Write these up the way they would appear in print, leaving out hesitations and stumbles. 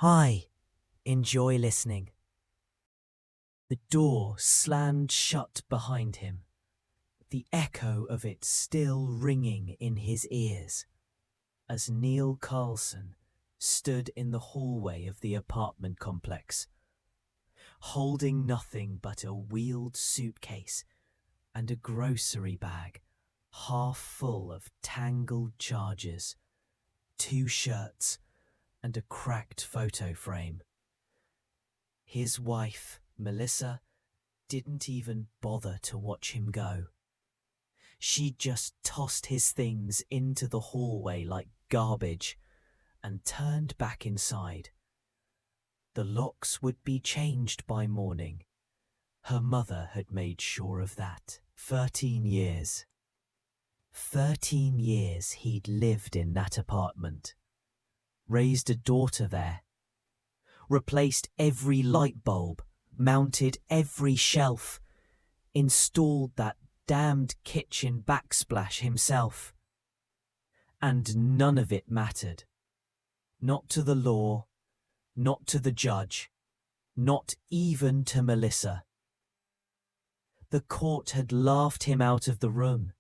Hi, enjoy listening. The door slammed shut behind him, the echo of it still ringing in his ears, as Neil Carlson stood in the hallway of the apartment complex, holding nothing but a wheeled suitcase and a grocery bag half full of tangled charges, 2 shirts, and a cracked photo frame. His wife, Melissa, didn't even bother to watch him go. She just tossed his things into the hallway like garbage and turned back inside. The locks would be changed by morning. Her mother had made sure of that. 13 years. 13 years he'd lived in that apartment. Raised a daughter there. Replaced every light bulb, mounted every shelf, installed that damned kitchen backsplash himself. And none of it mattered. Not to the law, not to the judge, not even to Melissa. The court had laughed him out of the room.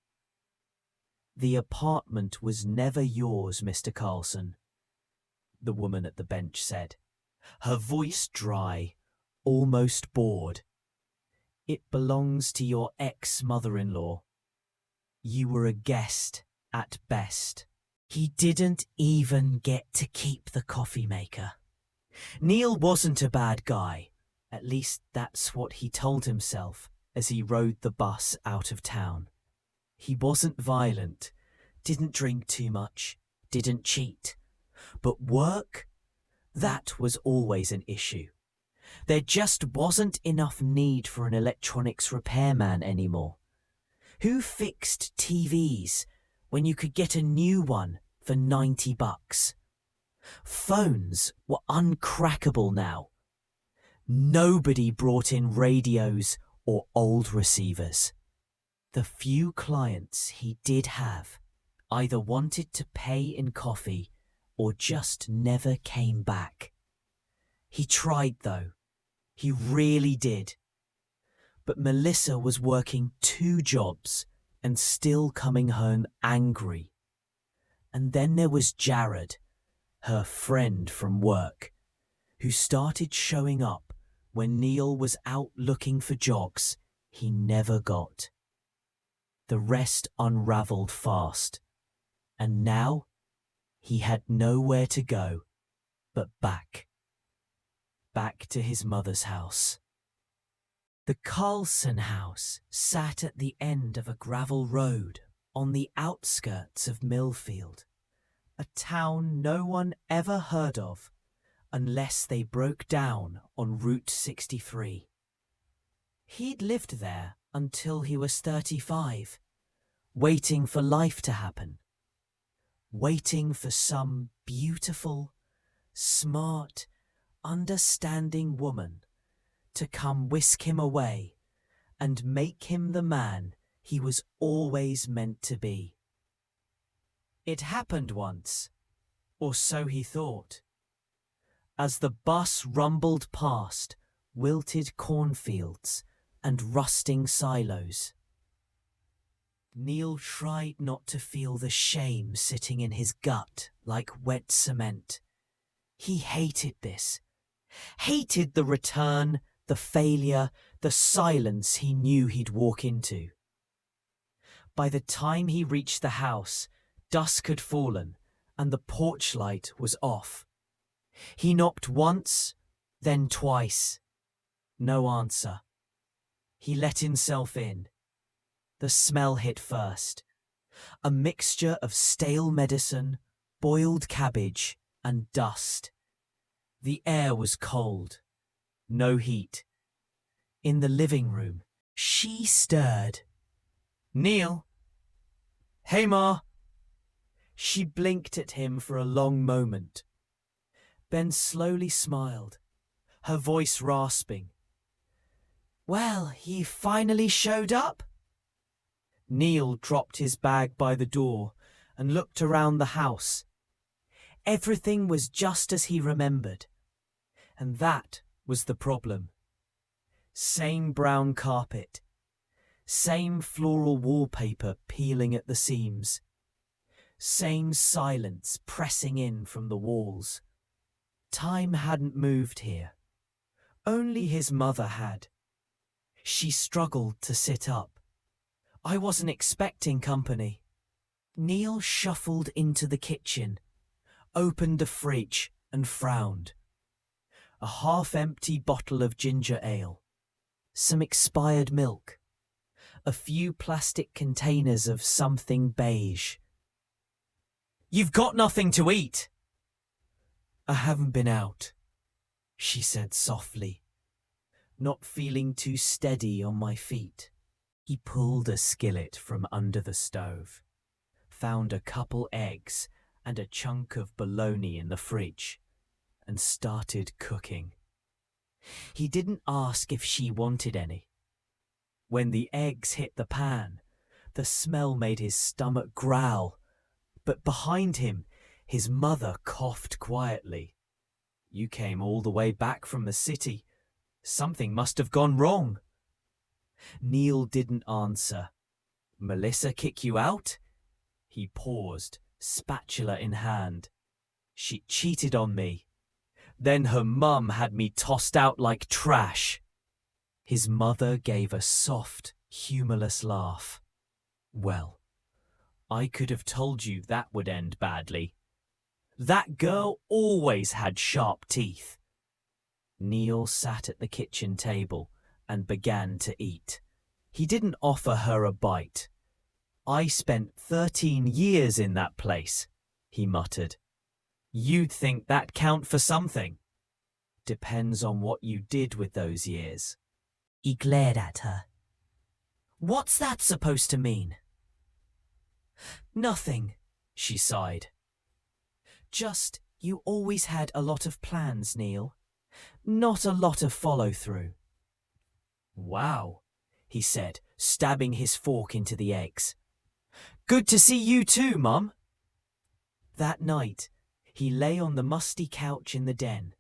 The apartment was never yours, Mr. Carlson, the woman at the bench said, her voice dry, almost bored. It belongs to your ex-mother-in-law. You were a guest at best. He didn't even get to keep the coffee maker. Neil wasn't a bad guy. At least that's what he told himself as he rode the bus out of town. He wasn't violent, didn't drink too much, didn't cheat. But work? That was always an issue. There just wasn't enough need for an electronics repairman anymore. Who fixed TVs when you could get a new one for $90? Phones were uncrackable now. Nobody brought in radios or old receivers. The few clients he did have either wanted to pay in coffee or just never came back. He tried though. He really did. But Melissa was working 2 jobs and still coming home angry. And then there was Jared, her friend from work, who started showing up when Neil was out looking for jobs he never got. The rest unraveled fast, and now he had nowhere to go but back to his mother's house. The Carlson house sat at the end of a gravel road on the outskirts of Millfield, a town no one ever heard of unless they broke down on Route 63. He'd lived there until he was 35, waiting for life to happen, waiting for some beautiful, smart, understanding woman to come whisk him away and make him the man he was always meant to be. It happened once, or so he thought, as the bus rumbled past wilted cornfields and rusting silos. Neil tried not to feel the shame sitting in his gut like wet cement. He hated this. Hated the return, the failure, the silence he knew he'd walk into. By the time he reached the house, dusk had fallen and the porch light was off. He knocked once, then twice. No answer. He let himself in. The smell hit first. A mixture of stale medicine, boiled cabbage, and dust. The air was cold. No heat. In the living room, she stirred. "Neil? Hey, Ma." She blinked at him for a long moment. Ben slowly smiled, her voice rasping. "Well, he finally showed up?" Neil dropped his bag by the door and looked around the house. Everything was just as he remembered. And that was the problem. Same brown carpet, same floral wallpaper peeling at the seams, same silence pressing in from the walls. Time hadn't moved here. Only his mother had. She struggled to sit up. I wasn't expecting company. Neil shuffled into the kitchen, opened the fridge and frowned. A half-empty bottle of ginger ale, some expired milk, a few plastic containers of something beige. "You've got nothing to eat!" "I haven't been out," she said softly, not feeling too steady on my feet. He pulled a skillet from under the stove, found a couple eggs and a chunk of bologna in the fridge, and started cooking. He didn't ask if she wanted any. When the eggs hit the pan, the smell made his stomach growl, but behind him, his mother coughed quietly. "You came all the way back from the city. Something must have gone wrong." Neil didn't answer. "Melissa kick you out?" He paused, spatula in hand. "She cheated on me. Then her mum had me tossed out like trash." His mother gave a soft, humorless laugh. "Well, I could have told you that would end badly. That girl always had sharp teeth." Neil sat at the kitchen table and began to eat. He didn't offer her a bite. "I spent 13 years in that place," he muttered. "You'd think that'd count for something." "Depends on what you did with those years." He glared at her. "What's that supposed to mean?" "Nothing," she sighed. "Just you always had a lot of plans, Neil. Not a lot of follow-through." "Wow," he said, stabbing his fork into the eggs. "Good to see you too, Mum." That night, he lay on the musty couch in the den,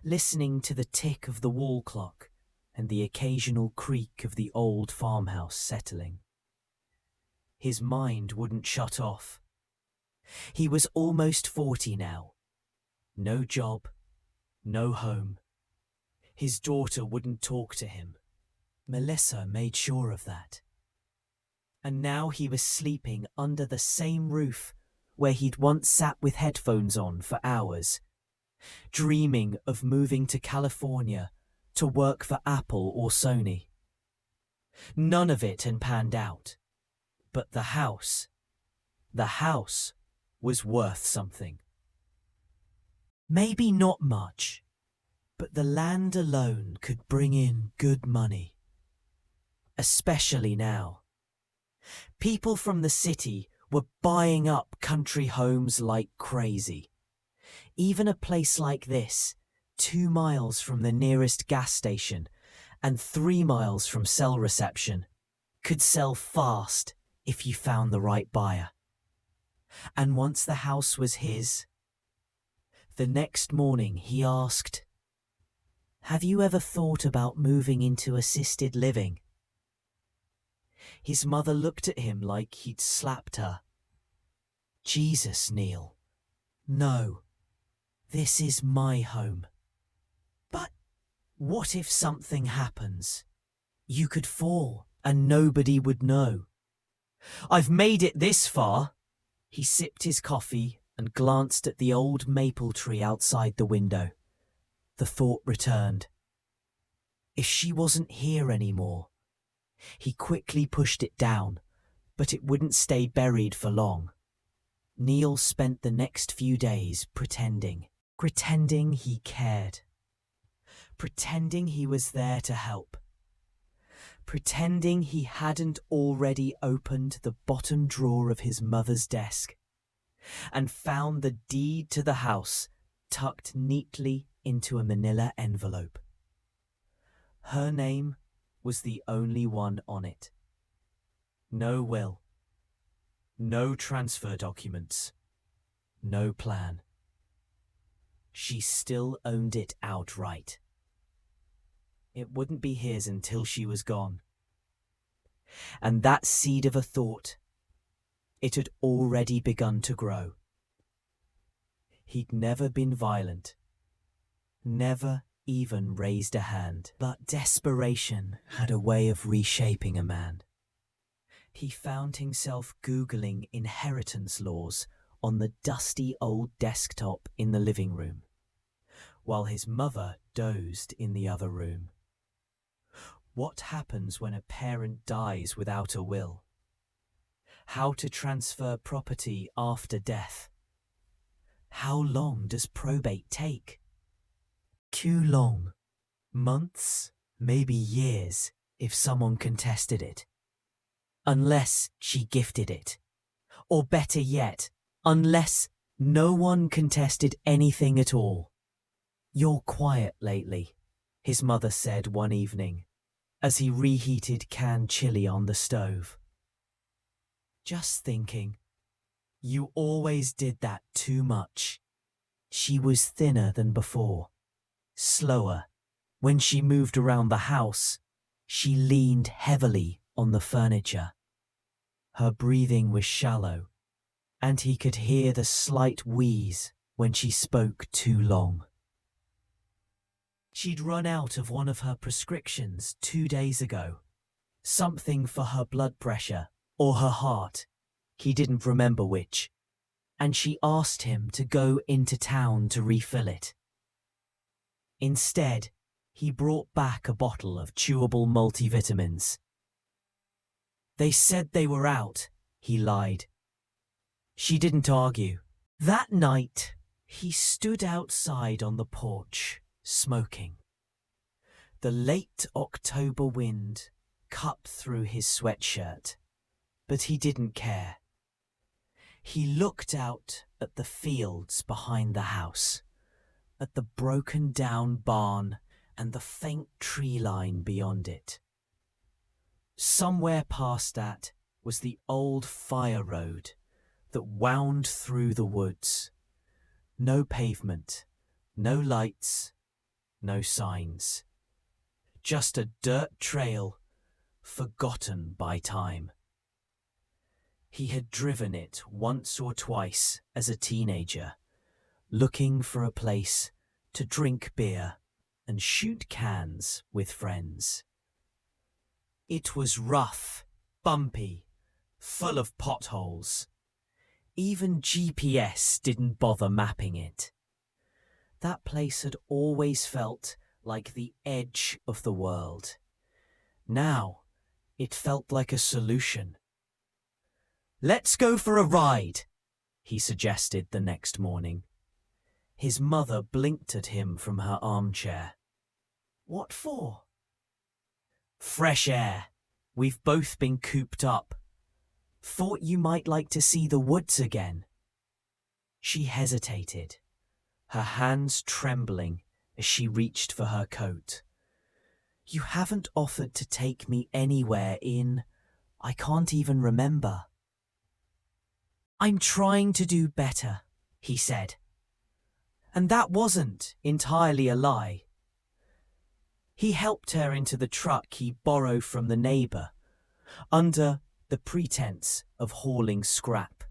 listening to the tick of the wall clock and the occasional creak of the old farmhouse settling. His mind wouldn't shut off. He was almost 40 now. No job, no home. His daughter wouldn't talk to him. Melissa made sure of that. And now he was sleeping under the same roof where he'd once sat with headphones on for hours, dreaming of moving to California to work for Apple or Sony. None of it had panned out. But the house was worth something. Maybe not much, but the land alone could bring in good money. Especially now. People from the city were buying up country homes like crazy. Even a place like this, 2 miles from the nearest gas station and 3 miles from cell reception, could sell fast if you found the right buyer. And once the house was his, the next morning he asked, "Have you ever thought about moving into assisted living?" His mother looked at him like he'd slapped her. "Jesus, Neil. No. This is my home." "But what if something happens? You could fall and nobody would know." "I've made it this far." He sipped his coffee and glanced at the old maple tree outside the window. The thought returned. If she wasn't here anymore. He quickly pushed it down, but it wouldn't stay buried for long. Neil spent the next few days pretending he cared. Pretending he was there to help. Pretending he hadn't already opened the bottom drawer of his mother's desk and found the deed to the house tucked neatly into a manila envelope. Her name was the only one on it. No will. No transfer documents. No plan. she still owned it outright. It wouldn't be his until she was gone. And that seed of a thought, it had already begun to grow. He'd never been violent, never even raised a hand. But desperation had a way of reshaping a man. He found himself Googling inheritance laws on the dusty old desktop in the living room, while his mother dozed in the other room. What happens when a parent dies without a will? How to transfer property after death? How long does probate take? Too long. Months, maybe years, if someone contested it. Unless she gifted it. Or better yet, unless no one contested anything at all. "You're quiet lately," his mother said one evening, as he reheated canned chili on the stove. "Just thinking. You always did that too much." She was thinner than before, slower. When she moved around the house, she leaned heavily on the furniture. Her breathing was shallow, and he could hear the slight wheeze when she spoke too long. She'd run out of one of her prescriptions 2 days ago. Something for her blood pressure or her heart. He didn't remember which. And she asked him to go into town to refill it. Instead, he brought back a bottle of chewable multivitamins. They said they were out, he lied. She didn't argue. That night, he stood outside on the porch, smoking. The late October wind cut through his sweatshirt, but he didn't care. He looked out at the fields behind the house, at the broken-down barn and the faint tree line beyond it. Somewhere past that was the old fire road that wound through the woods. No pavement, no lights, no signs. Just a dirt trail, forgotten by time. He had driven it once or twice as a teenager, looking for a place to drink beer and shoot cans with friends. It was rough, bumpy, full of potholes. Even GPS didn't bother mapping it. That place had always felt like the edge of the world. Now, it felt like a solution. "Let's go for a ride," he suggested the next morning. His mother blinked at him from her armchair. "What for?" "Fresh air. We've both been cooped up. Thought you might like to see the woods again." She hesitated, her hands trembling as she reached for her coat. "You haven't offered to take me anywhere I can't even remember." "I'm trying to do better," he said. And that wasn't entirely a lie. He helped her into the truck he borrowed from the neighbour, under the pretense of hauling scrap.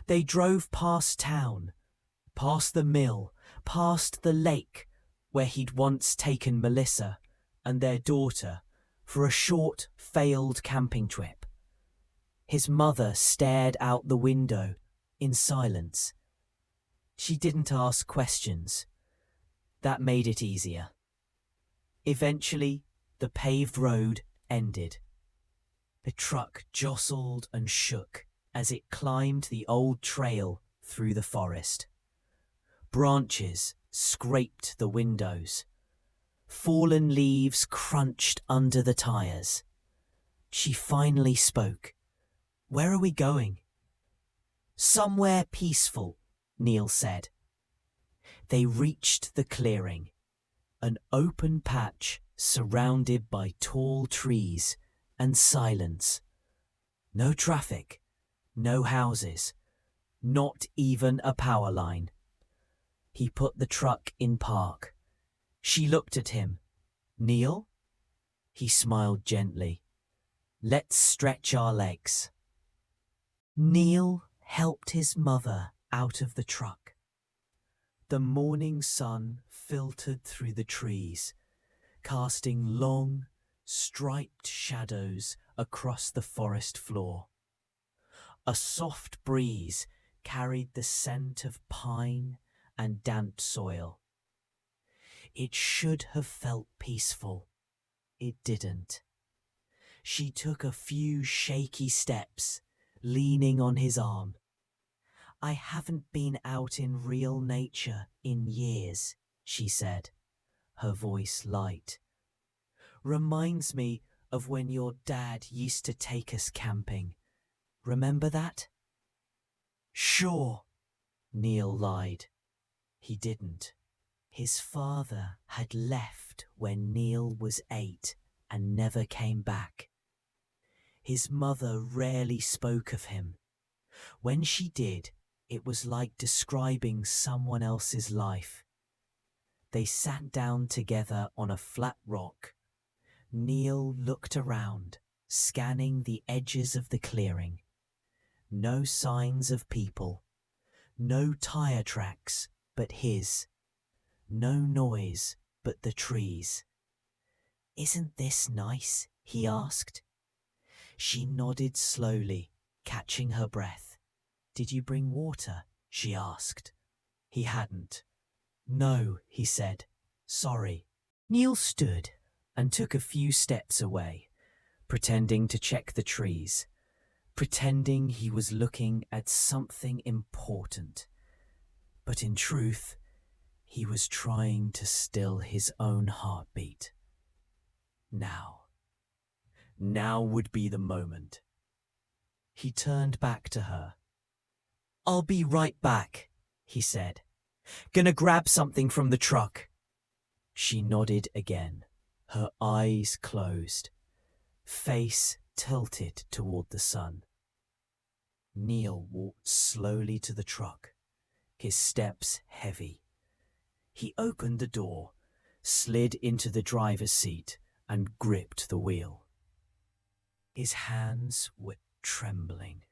They drove past town, past the mill, past the lake where he'd once taken Melissa and their daughter for a short, failed camping trip. His mother stared out the window in silence. She didn't ask questions. That made it easier. Eventually, the paved road ended. The truck jostled and shook as it climbed the old trail through the forest. Branches scraped the windows. Fallen leaves crunched under the tires. She finally spoke. "Where are we going?" "Somewhere peaceful," Neil said. They reached the clearing, an open patch surrounded by tall trees and silence. No traffic, no houses, not even a power line. He put the truck in park. She looked at him. "Neil?" He smiled gently. "Let's stretch our legs." Neil helped his mother out of the truck. The morning sun filtered through the trees, casting long, striped shadows across the forest floor. A soft breeze carried the scent of pine and damp soil. It should have felt peaceful. It didn't. She took a few shaky steps, leaning on his arm. "I haven't been out in real nature in years," she said, her voice light. "Reminds me of when your dad used to take us camping. Remember that?" "Sure," Neil lied. He didn't. His father had left when Neil was 8 and never came back. His mother rarely spoke of him. When she did, it was like describing someone else's life. They sat down together on a flat rock. Neil looked around, scanning the edges of the clearing. No signs of people. No tire tracks but his. No noise but the trees. "Isn't this nice?" he asked. She nodded slowly, catching her breath. "Did you bring water?" she asked. He hadn't. "No," he said. "Sorry." Neil stood and took a few steps away, pretending to check the trees, pretending he was looking at something important. But in truth, he was trying to still his own heartbeat. Now would be the moment. He turned back to her. "I'll be right back," he said. "Gonna grab something from the truck." She nodded again, her eyes closed, face tilted toward the sun. Neil walked slowly to the truck, his steps heavy. He opened the door, slid into the driver's seat, and gripped the wheel. His hands were trembling.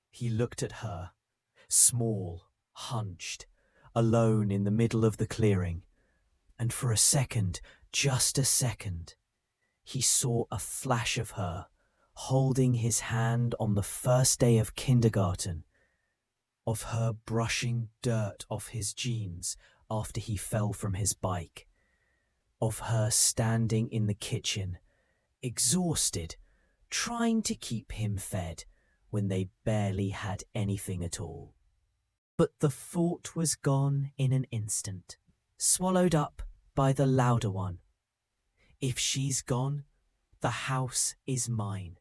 He looked at her, small, hunched, alone in the middle of the clearing, and for a second, just a second, he saw a flash of her holding his hand on the first day of kindergarten, of her brushing dirt off his jeans after he fell from his bike, of her standing in the kitchen, exhausted, trying to keep him fed when they barely had anything at all. But the thought was gone in an instant, swallowed up by the louder one. If she's gone, the house is mine.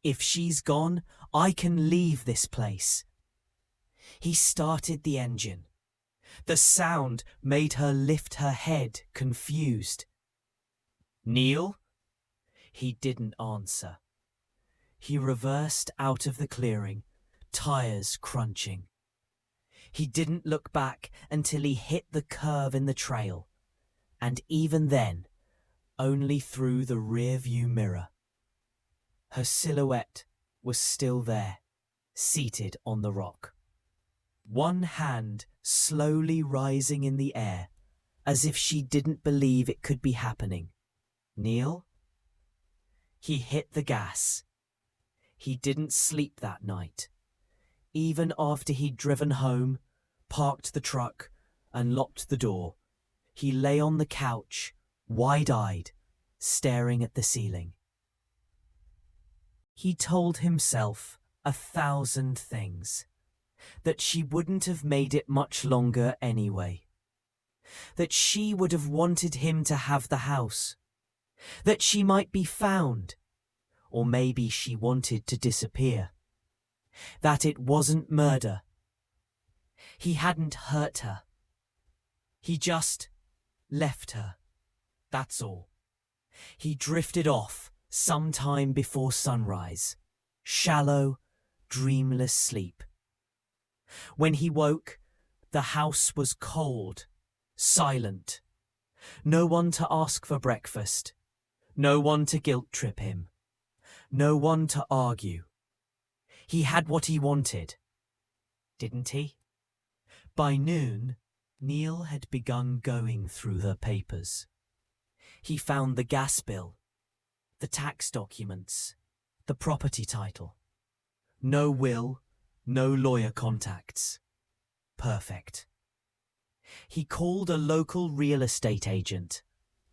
If she's gone, I can leave this place. He started the engine. The sound made her lift her head, confused. "Neil?" He didn't answer. He reversed out of the clearing, tires crunching. He didn't look back until he hit the curve in the trail, and even then, only through the rear-view mirror. Her silhouette was still there, seated on the rock. One hand slowly rising in the air, as if she didn't believe it could be happening. "Neil?" He hit the gas. He didn't sleep that night. Even after he'd driven home, parked the truck, and locked the door, he lay on the couch, wide-eyed, staring at the ceiling. He told himself 1,000 things. That she wouldn't have made it much longer anyway. That she would have wanted him to have the house. That she might be found. Or maybe she wanted to disappear. That it wasn't murder. He hadn't hurt her. He just left her. That's all. He drifted off sometime before sunrise. Shallow, dreamless sleep. When he woke, The house was cold, silent. No one to ask for breakfast. No one to guilt-trip him. No one to argue. He had what he wanted, didn't he? By noon, Neil had begun going through the papers. He found the gas bill, the tax documents, the property title. No will, no lawyer contacts. Perfect. He called a local real estate agent,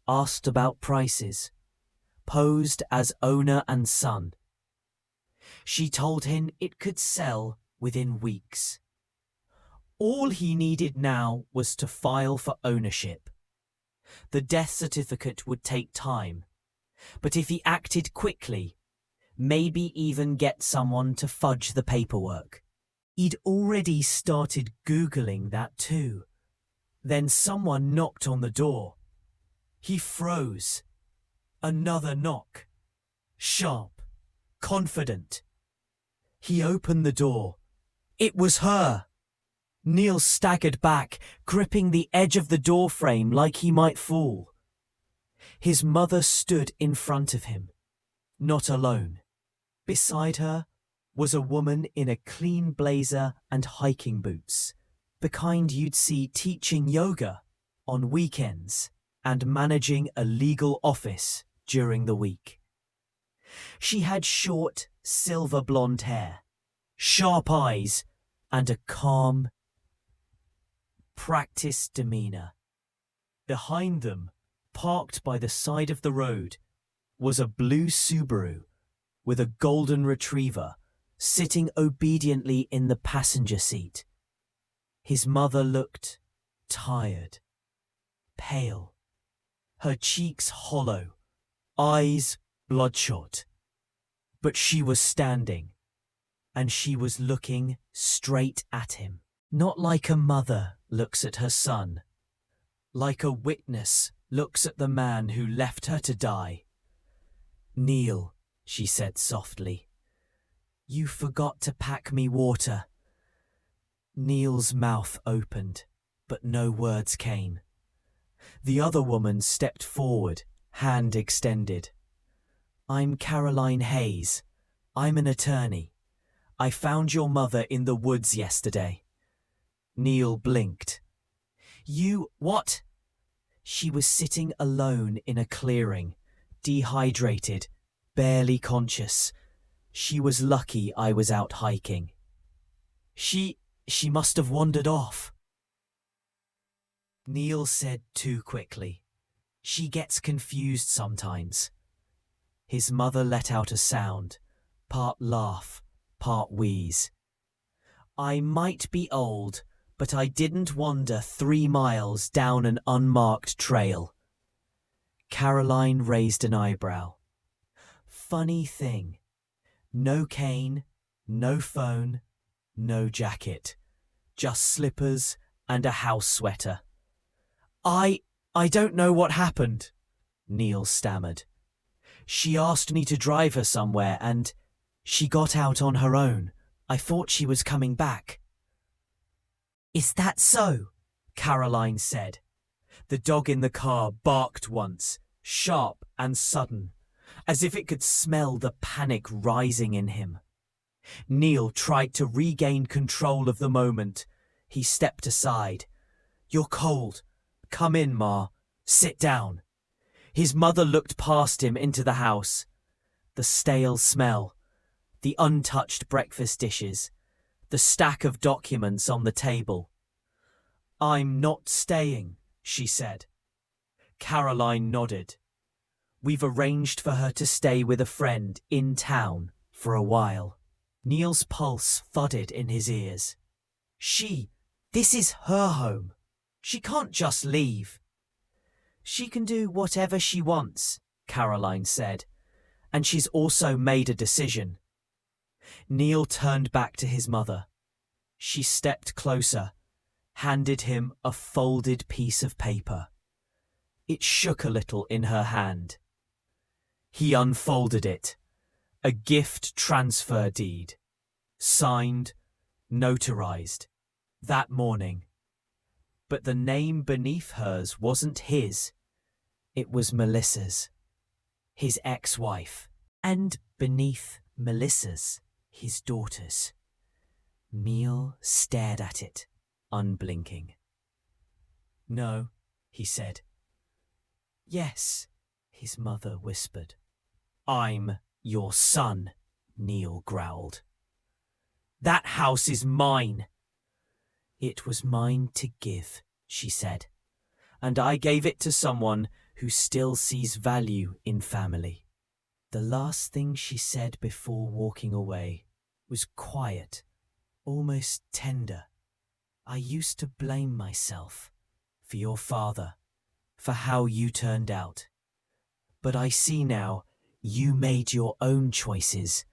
asked about prices, posed as owner and son. She told him it could sell within weeks. All he needed now was to file for ownership. The death certificate would take time, but if he acted quickly, maybe even get someone to fudge the paperwork. He'd already started Googling that too. Then someone knocked on the door. He froze. Another knock. Sharp, confident. He opened the door. It was her. Neil staggered back, gripping the edge of the door frame like he might fall. His mother stood in front of him, not alone. Beside her was a woman in a clean blazer and hiking boots, the kind you'd see teaching yoga on weekends and managing a legal office during the week. She had short, silver blonde hair, sharp eyes, and a calm, practiced demeanor. Behind them, parked by the side of the road, was a blue Subaru with a golden retriever sitting obediently in the passenger seat. His mother looked tired, pale, her cheeks hollow, eyes bloodshot. But she was standing, and she was looking straight at him. Not like a mother looks at her son, like a witness looks at the man who left her to die. "Neil," she said softly, "you forgot to pack me water." Neil's mouth opened, but no words came. The other woman stepped forward, hand extended. "I'm Caroline Hayes. I'm an attorney. I found your mother in the woods yesterday." Neil blinked. "You, what?" She was sitting alone in a clearing, dehydrated, barely conscious. She was lucky I was out hiking. She must have wandered off." Neil said too quickly. "She gets confused sometimes." His mother let out a sound, part laugh, part wheeze. "I might be old, but I didn't wander 3 miles down an unmarked trail." Caroline raised an eyebrow. "Funny thing. No cane, no phone, no jacket. Just slippers and a house sweater." I don't know what happened," Neil stammered. "She asked me to drive her somewhere and she got out on her own. I thought she was coming back." "Is that so?" Caroline said. The dog in the car barked once, sharp and sudden, as if it could smell the panic rising in him. Neil tried to regain control of the moment. He stepped aside. "You're cold. Come in, Ma. Sit down." His mother looked past him into the house. The stale smell, the untouched breakfast dishes, the stack of documents on the table. "I'm not staying," she said. Caroline nodded. "We've arranged for her to stay with a friend in town for a while." Neil's pulse thudded in his ears. This is her home. She can't just leave." "She can do whatever she wants," Caroline said, "and she's also made a decision." Neil turned back to his mother. She stepped closer, handed him a folded piece of paper. It shook a little in her hand. He unfolded it. A gift transfer deed. Signed, notarized. That morning, But the name beneath hers wasn't his. It was Melissa's, his ex-wife. And beneath Melissa's, his daughter's. Neil stared at it, unblinking. "No," he said. "Yes," his mother whispered. "I'm your son," Neil growled. "That house is mine." "It was mine to give," she said, "and I gave it to someone who still sees value in family." The last thing she said before walking away was quiet, almost tender. "I used to blame myself for your father, for how you turned out. But I see now you made your own choices,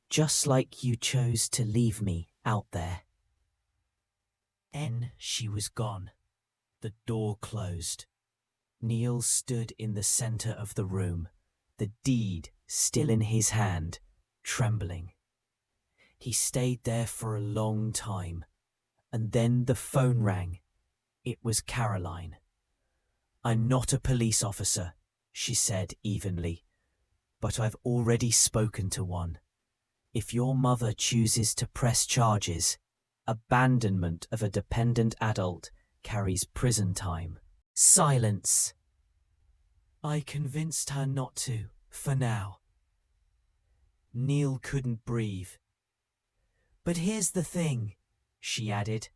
just like you chose to leave me out there." Then she was gone. The door closed. Neil stood in the center of the room, the deed still in his hand, trembling. He stayed there for a long time, and then the phone rang. It was Caroline. "I'm not a police officer," she said evenly, "but I've already spoken to one. If your mother chooses to press charges, abandonment of a dependent adult carries prison time." Silence. "I convinced her not to, for now." Neil couldn't breathe. "But here's the thing," she added.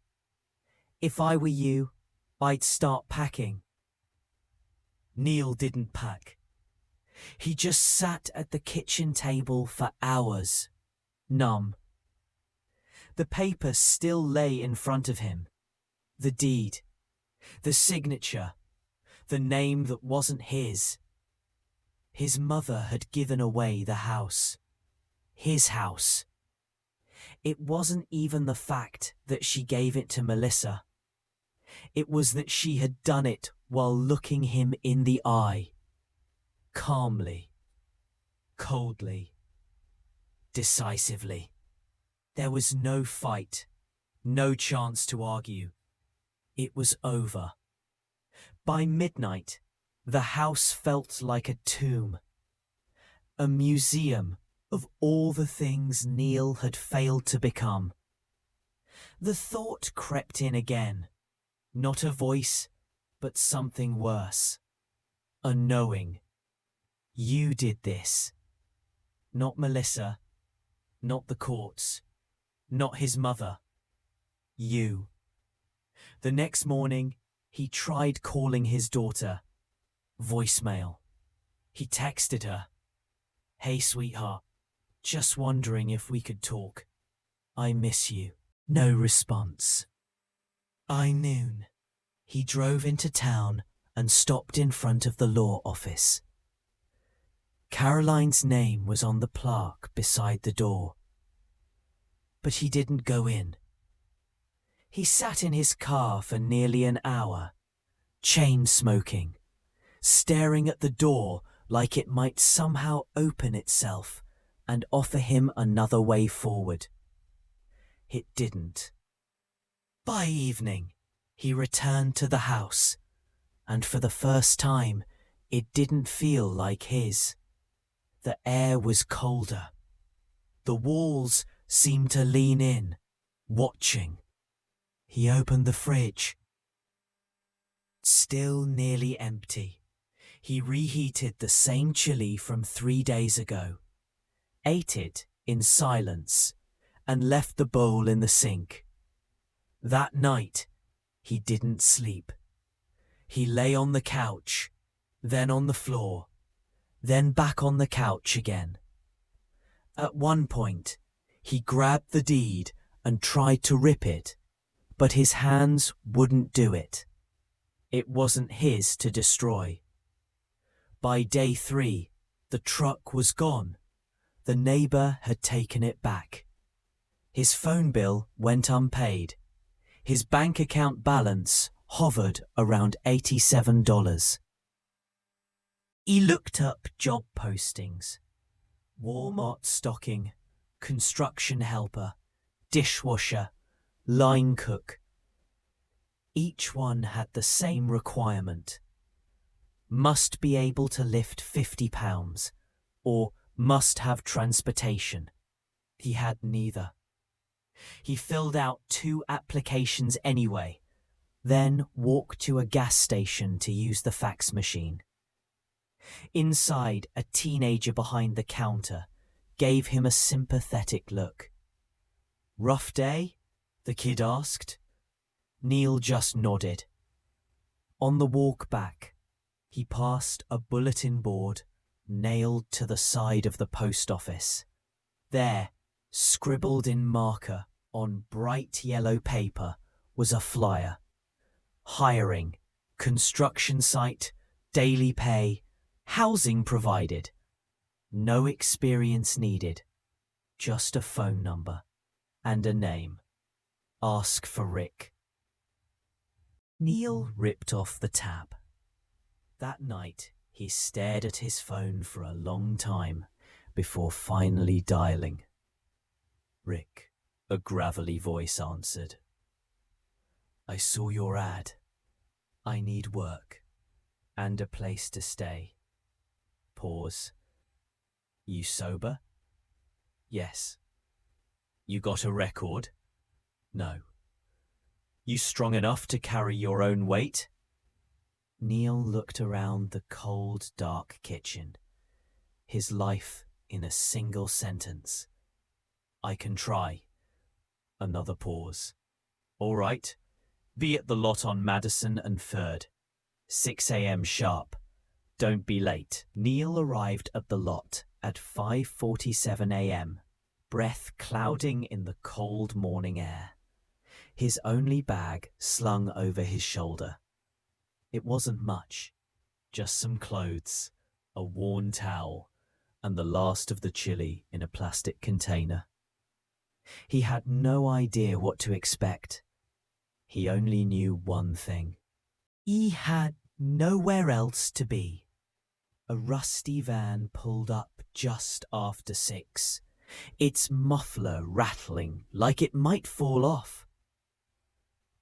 "If I were you, I'd start packing." Neil didn't pack. He just sat at the kitchen table for hours, numb. The paper still lay in front of him. The deed, the signature, the name that wasn't his. His mother had given away the house. His house. It wasn't even the fact that she gave it to Melissa. It was that she had done it while looking him in the eye. Calmly. Coldly. Decisively. There was no fight. No chance to argue. It was over. By midnight, the house felt like a tomb. A museum of all the things Neil had failed to become. The thought crept in again. Not a voice, but something worse. A knowing. You did this. Not Melissa. Not the courts. Not his mother. You. The next morning, he tried calling his daughter. Voicemail. He texted her. "Hey, sweetheart. Just wondering if we could talk. I miss you." No response. By noon, he drove into town and stopped in front of the law office. Caroline's name was on the plaque beside the door. But he didn't go in. He sat in his car for nearly an hour, chain smoking, staring at the door like it might somehow open itself and offer him another way forward. It didn't. By evening, he returned to the house, and for the first time, it didn't feel like his. The air was colder. The walls seemed to lean in, watching. He opened the fridge. Still nearly empty. He reheated the same chili from 3 days ago, ate it in silence, and left the bowl in the sink. That night, he didn't sleep. He lay on the couch, then on the floor, then back on the couch again. At one point, he grabbed the deed and tried to rip it, but his hands wouldn't do it. It wasn't his to destroy. By day 3, the truck was gone. The neighbor had taken it back. His phone bill went unpaid. His bank account balance hovered around $87. He looked up job postings. Walmart stocking, construction helper, dishwasher, line cook. Each one had the same requirement. Must be able to lift 50 pounds, or must have transportation. He had neither. He filled out 2 applications anyway, then walked to a gas station to use the fax machine. Inside, a teenager behind the counter gave him a sympathetic look. "Rough day?" the kid asked. Neil just nodded. On the walk back, he passed a bulletin board nailed to the side of the post office. There, scribbled in marker on bright yellow paper, was a flyer. Hiring, construction site, daily pay, housing provided. No experience needed, just a phone number and a name. Ask for Rick. Neil ripped off the tab. That night, he stared at his phone for a long time before finally dialing. "Rick," a gravelly voice answered. "I saw your ad. I need work and a place to stay." Pause. "You sober?" "Yes." "You got a record?" "No." "You strong enough to carry your own weight?" Neil looked around the cold, dark kitchen, his life in a single sentence. "I can try." Another pause. "All right. Be at the lot on Madison and 3rd. 6 a.m. sharp. Don't be late." Neil arrived at the lot at 5:47 a.m., breath clouding in the cold morning air, his only bag slung over his shoulder. It wasn't much, just some clothes, a worn towel, and the last of the chili in a plastic container. He had no idea what to expect. He only knew one thing. He had nowhere else to be. A rusty van pulled up just after 6, its muffler rattling like it might fall off.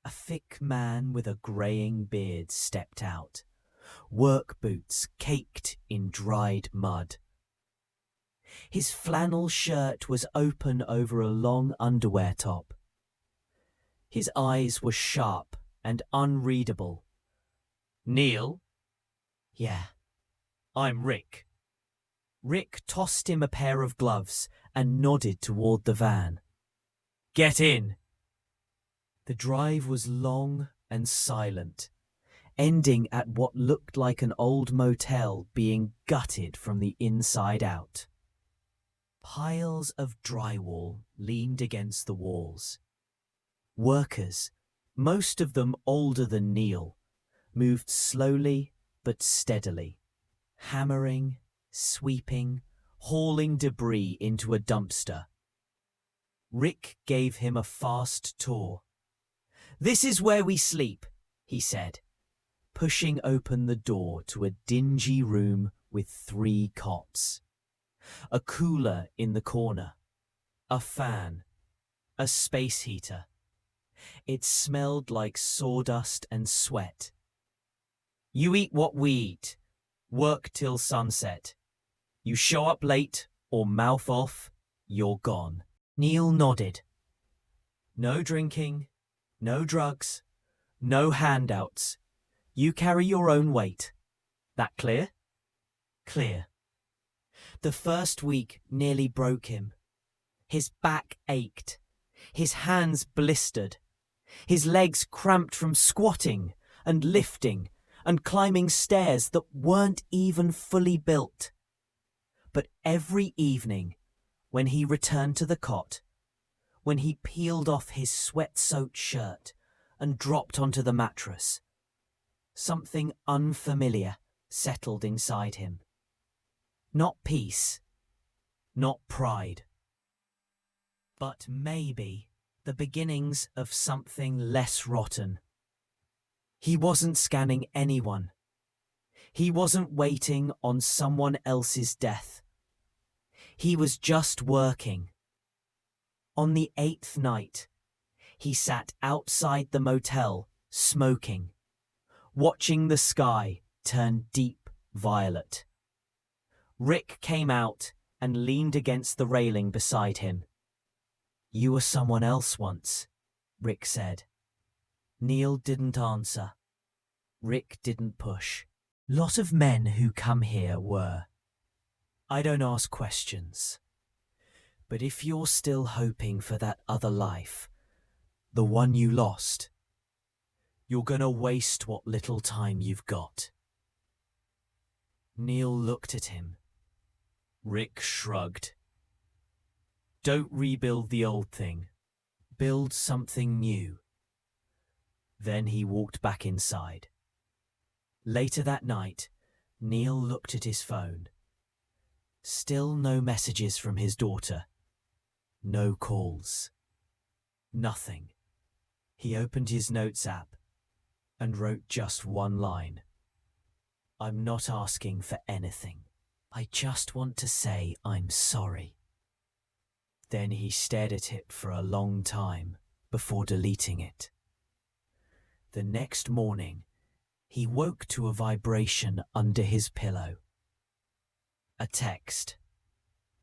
A thick man with a greying beard stepped out, work boots caked in dried mud. His flannel shirt was open over a long underwear top. His eyes were sharp and unreadable. "Neil?" "Yeah, I'm Rick." Rick tossed him a pair of gloves and nodded toward the van. "Get in." The drive was long and silent, ending at what looked like an old motel being gutted from the inside out. Piles of drywall leaned against the walls. Workers, most of them older than Neil, moved slowly but steadily, hammering, sweeping, hauling debris into a dumpster. Rick gave him a fast tour. "This is where we sleep," he said, pushing open the door to a dingy room with 3 cots. A cooler in the corner, a fan, a space heater. It smelled like sawdust and sweat. "You eat what we eat, work till sunset. You show up late or mouth off, you're gone." Neil nodded. "No drinking, no drugs, no handouts. You carry your own weight. That clear?" "Clear." The first week nearly broke him. His back ached. His hands blistered. His legs cramped from squatting and lifting and climbing stairs that weren't even fully built. But every evening, when he returned to the cot, when he peeled off his sweat-soaked shirt and dropped onto the mattress, something unfamiliar settled inside him. Not peace, not pride, but maybe the beginnings of something less rotten. He wasn't scanning anyone. He wasn't waiting on someone else's death. He was just working. On the 8th night, he sat outside the motel, smoking, watching the sky turn deep violet. Rick came out and leaned against the railing beside him. "You were someone else once," Rick said. Neil didn't answer. Rick didn't push. "Lot of men who come here were. I don't ask questions. But if you're still hoping for that other life, the one you lost, you're gonna waste what little time you've got." Neil looked at him. Rick shrugged. "Don't rebuild the old thing. Build something new." Then he walked back inside. Later that night, Neil looked at his phone. Still no messages from his daughter. No calls. Nothing. He opened his notes app and wrote just one line. "I'm not asking for anything. I just want to say I'm sorry." Then he stared at it for a long time before deleting it. The next morning, he woke to a vibration under his pillow. A text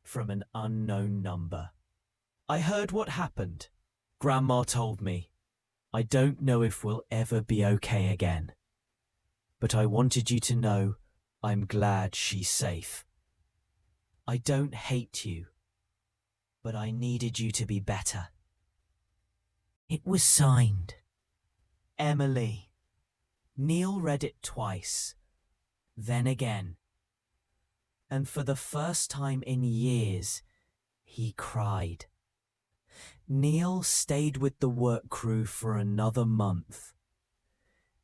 from an unknown number. "I heard what happened. Grandma told me. I don't know if we'll ever be okay again. But I wanted you to know I'm glad she's safe. I don't hate you, but I needed you to be better." It was signed Emily. Neil read it twice, then again. And for the first time in years, he cried. Neil stayed with the work crew for another month.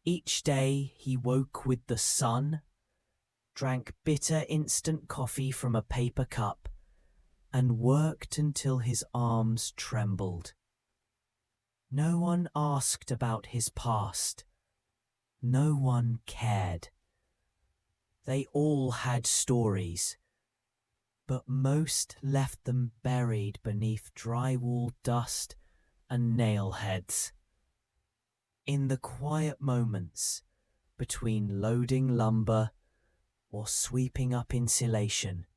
Each day he woke with the sun, drank bitter instant coffee from a paper cup, and worked until his arms trembled. No one asked about his past. No one cared. They all had stories, but most left them buried beneath drywall dust and nail heads. In the quiet moments between loading lumber or sweeping up insulation,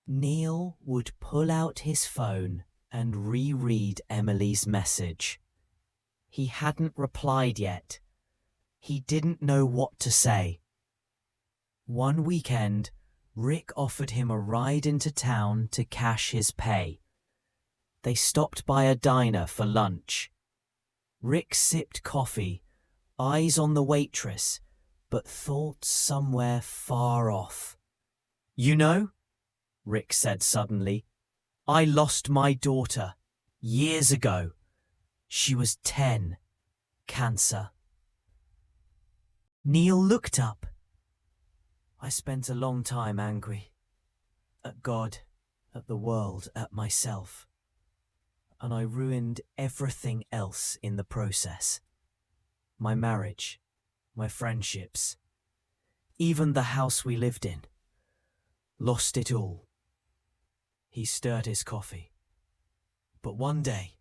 Neil would pull out his phone and reread Emily's message. He hadn't replied yet. He didn't know what to say. One weekend, Rick offered him a ride into town to cash his pay. They stopped by a diner for lunch. Rick sipped coffee, eyes on the waitress, but thoughts somewhere far off. "You know," Rick said suddenly, "I lost my daughter years ago. She was 10. Cancer." Neil looked up. "I spent a long time angry. At God, at the world, at myself. And I ruined everything else in the process. My marriage, my friendships, even the house we lived in. Lost it all." He stirred his coffee. "But one day,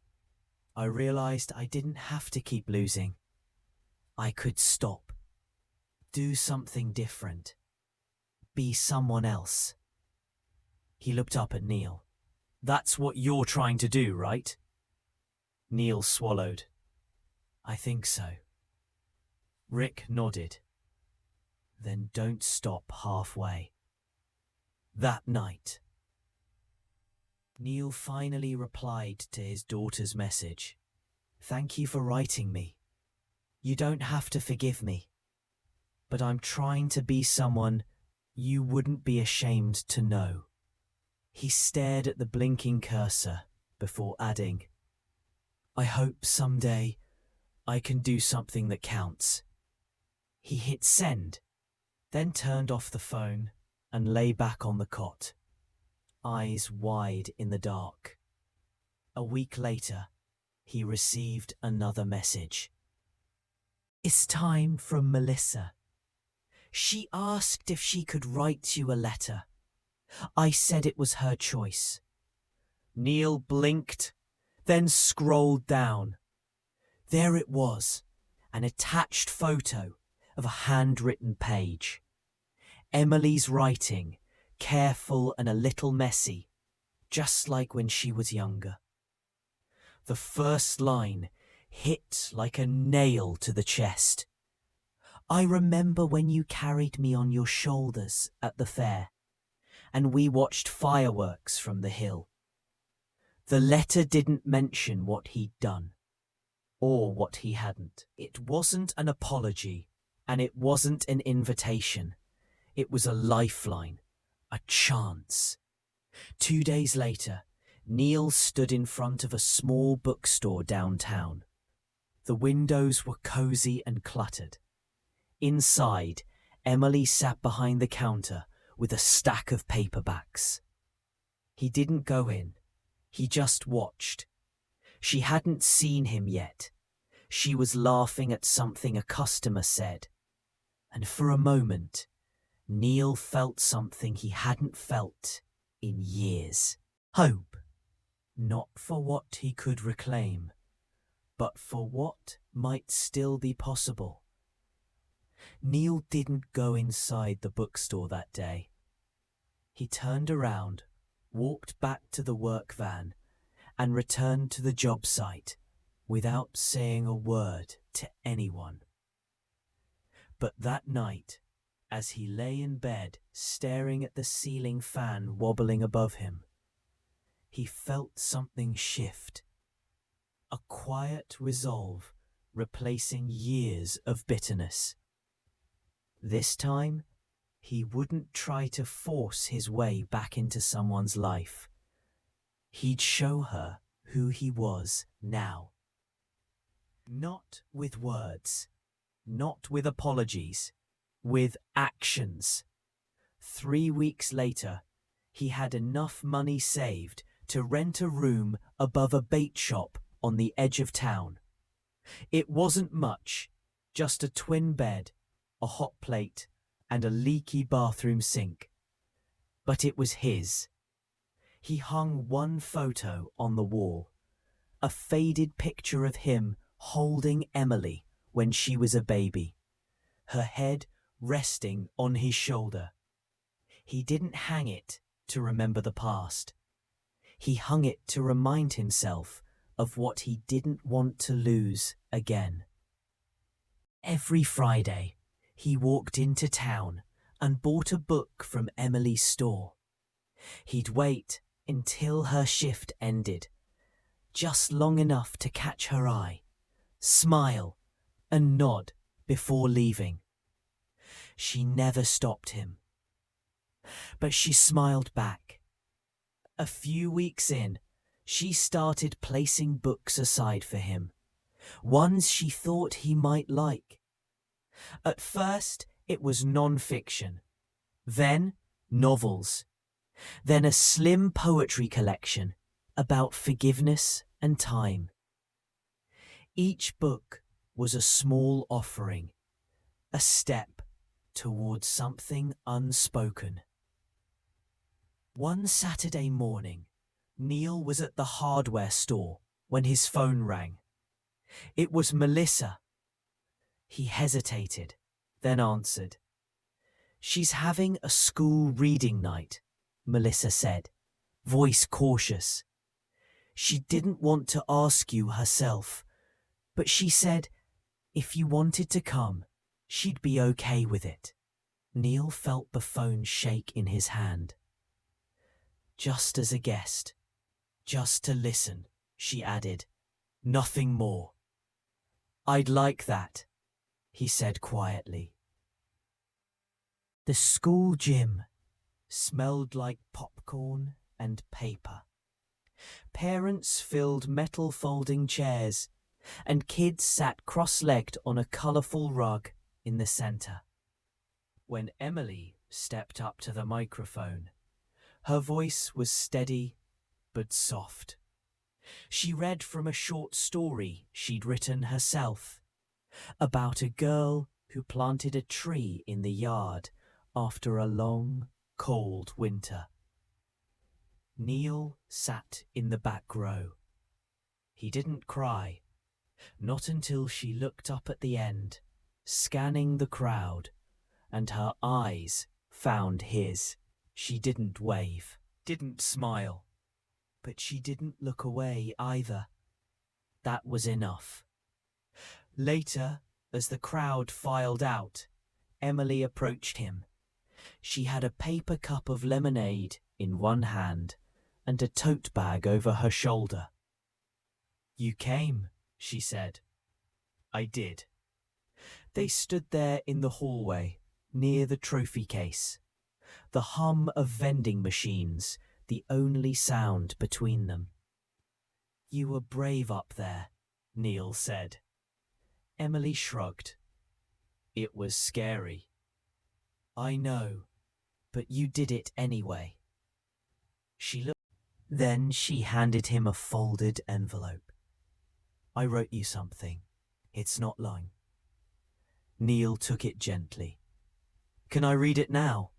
I realized I didn't have to keep losing. I could stop. Do something different. Be someone else." He looked up at Neil. "That's what you're trying to do, right?" Neil swallowed. "I think so." Rick nodded. "Then don't stop halfway." That night, Neil finally replied to his daughter's message. "Thank you for writing me. You don't have to forgive me. But I'm trying to be someone you wouldn't be ashamed to know." He stared at the blinking cursor before adding, "I hope someday I can do something that counts." He hit send, then turned off the phone and lay back on the cot, eyes wide in the dark. A week later, he received another message. "It's time from Melissa. She asked if she could write you a letter. I said it was her choice." Neil blinked, then scrolled down. There it was, an attached photo of a handwritten page. Emily's writing, careful and a little messy, just like when she was younger. The first line hit like a nail to the chest. I remember when you carried me on your shoulders at the fair, and we watched fireworks from the hill. The letter didn't mention what he'd done, or what he hadn't. It wasn't an apology, and it wasn't an invitation. It was a lifeline, a chance. 2 days later, Neil stood in front of a small bookstore downtown. The windows were cozy and cluttered. Inside, Emily sat behind the counter with a stack of paperbacks. He didn't go in. He just watched. She hadn't seen him yet. She was laughing at something a customer said. And for a moment, Neil felt something he hadn't felt in years. Hope. Not for what he could reclaim, but for what might still be possible. Neil didn't go inside the bookstore that day. He turned around, walked back to the work van, and returned to the job site without saying a word to anyone. But that night, as he lay in bed staring at the ceiling fan wobbling above him, he felt something shift. A quiet resolve replacing years of bitterness. This time, he wouldn't try to force his way back into someone's life. He'd show her who he was now. Not with words, not with apologies, with actions. 3 weeks later, he had enough money saved to rent a room above a bait shop on the edge of town. It wasn't much, just a twin bed, a hot plate, and a leaky bathroom sink. But it was his. He hung one photo on the wall, a faded picture of him holding Emily when she was a baby, her head resting on his shoulder. He didn't hang it to remember the past. He hung it to remind himself of what he didn't want to lose again. Every Friday, he walked into town and bought a book from Emily's store. He'd wait until her shift ended, just long enough to catch her eye, smile, and nod before leaving. She never stopped him, but she smiled back. A few weeks in, she started placing books aside for him, ones she thought he might like. At first, it was non-fiction, then novels, then a slim poetry collection about forgiveness and time. Each book was a small offering, a step towards something unspoken. One Saturday morning, Neil was at the hardware store when his phone rang. It was Melissa. He hesitated, then answered. "She's having a school reading night," Melissa said, voice cautious. She didn't want to ask you herself, but she said if you wanted to come, she'd be okay with it. Neil felt the phone shake in his hand. "Just as a guest, just to listen," she added. "Nothing more." "I'd like that," he said quietly. The school gym smelled like popcorn and paper. Parents filled metal folding chairs, and kids sat cross-legged on a colourful rug in the centre. When Emily stepped up to the microphone, her voice was steady but soft. She read from a short story she'd written herself, about a girl who planted a tree in the yard after a long, cold winter. Neil sat in the back row. He didn't cry, Not until she looked up at the end, scanning the crowd, and her eyes found his. She didn't wave, didn't smile, but she didn't look away either. That was enough. Later, as the crowd filed out, Emily approached him. She had a paper cup of lemonade in one hand and a tote bag over her shoulder. "You came," she said. "I did." They stood there in the hallway, near the trophy case, the hum of vending machines the only sound between them. "You were brave up there," Neil said. Emily shrugged. "It was scary." "I know, but you did it anyway." She looked. Then she handed him a folded envelope. "I wrote you something. It's not long." Neil took it gently. "Can I read it now?"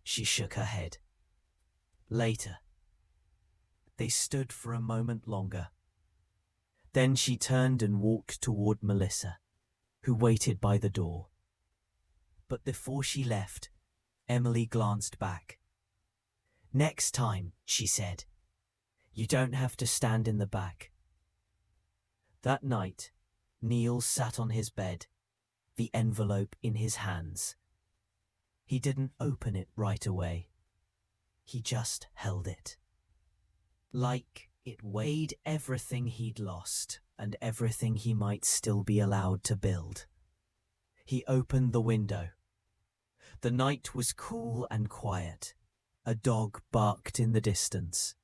She shook her head. "Later." They stood for a moment longer. Then she turned and walked toward Melissa, who waited by the door. But before she left, Emily glanced back. "Next time," she said, "you don't have to stand in the back." That night, Neil sat on his bed, the envelope in his hands. He didn't open it right away. He just held it. Like it weighed everything he'd lost and everything he might still be allowed to build. He opened the window. The night was cool and quiet. A dog barked in the distance.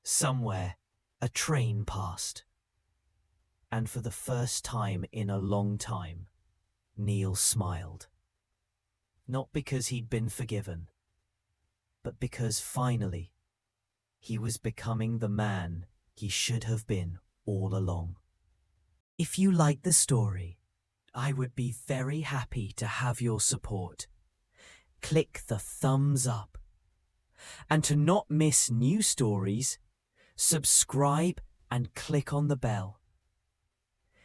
Somewhere, a train passed. And for the first time in a long time, Neil smiled. Not because he'd been forgiven, but because finally, he was becoming the man he should have been all along. If you like the story, I would be very happy to have your support. Click the thumbs up. And to not miss new stories, subscribe and click on the bell.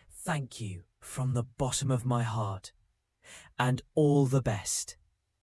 Thank you from the bottom of my heart, and all the best.